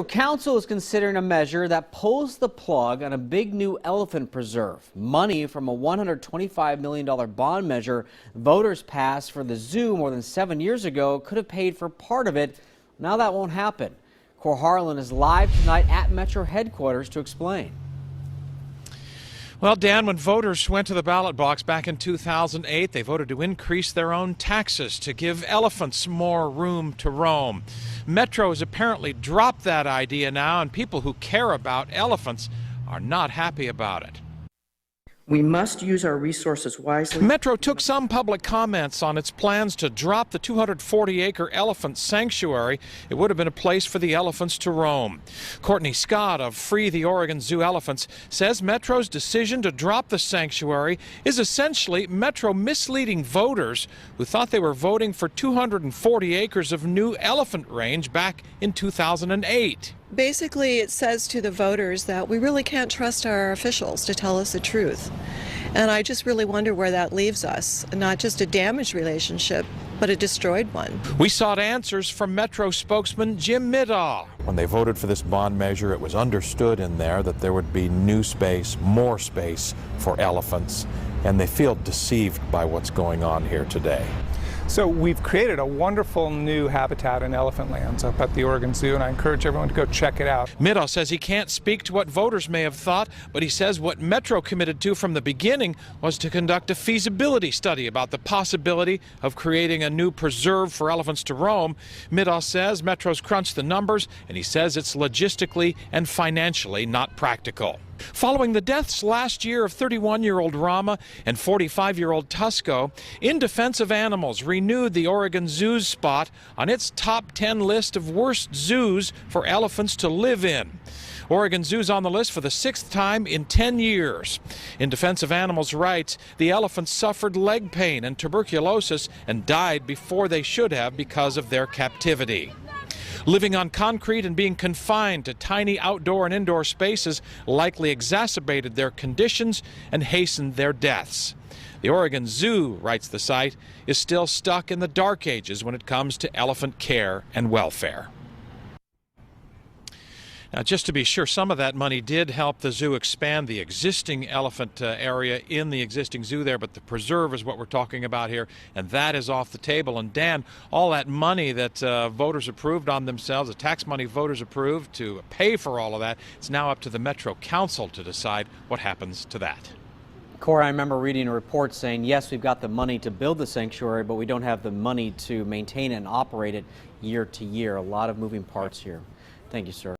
Council is considering a measure that pulls the plug on a big new elephant preserve. Money from a $125 million bond measure voters passed for the zoo more than 7 years ago could have paid for part of it. Now that won't happen. Cor Harlan is live tonight at Metro headquarters to explain. Well, Dan, when voters went to the ballot box back in 2008, they voted to increase their own taxes to give elephants more room to roam. Metro has apparently dropped that idea now, and people who care about elephants are not happy about it. We must use our resources wisely. Metro took some public comments on its plans to drop the 240-acre elephant sanctuary. It would have been a place for the elephants to roam. Courtney Scott of Free the Oregon Zoo Elephants says Metro's decision to drop the sanctuary is essentially Metro misleading voters who thought they were voting for 240 acres of new elephant range back in 2008. Basically, it says to the voters that we really can't trust our officials to tell us the truth. And I just really wonder where that leaves us. Not just a damaged relationship, but a destroyed one. We sought answers from Metro spokesman Jim Middaugh. When they voted for this bond measure, it was understood in there that there would be new space, more space for elephants, and they feel deceived by what's going on here today. So we've created a wonderful new habitat in elephant lands up at the Oregon Zoo, and I encourage everyone to go check it out. Middaugh says he can't speak to what voters may have thought, but he says what Metro committed to from the beginning was to conduct a feasibility study about the possibility of creating a new preserve for elephants to roam. Middaugh says Metro's crunched the numbers, and he says it's logistically and financially not practical. Following the deaths last year of 31-year-old Rama and 45-year-old Tusco, In Defense of Animals renewed the Oregon Zoo's spot on its top 10 list of worst zoos for elephants to live in. Oregon Zoo's on the list for the 6th time in 10 years. In Defense of Animals writes, the elephants suffered leg pain and tuberculosis and died before they should have because of their captivity. Living on concrete and being confined to tiny outdoor and indoor spaces likely exacerbated their conditions and hastened their deaths. The Oregon Zoo, writes the site, is still stuck in the dark ages when it comes to elephant care and welfare. Now, just to be sure, some of that money did help the zoo expand the existing elephant area in the existing zoo there, but the preserve is what we're talking about here, and that is off the table. And Dan, all that money that voters approved on themselves, the tax money voters approved to pay for all of that, it's now up to the Metro Council to decide what happens to that. Cora, I remember reading a report saying, yes, we've got the money to build the sanctuary, but we don't have the money to maintain and operate it year to year. A lot of moving parts here. Thank you, sir.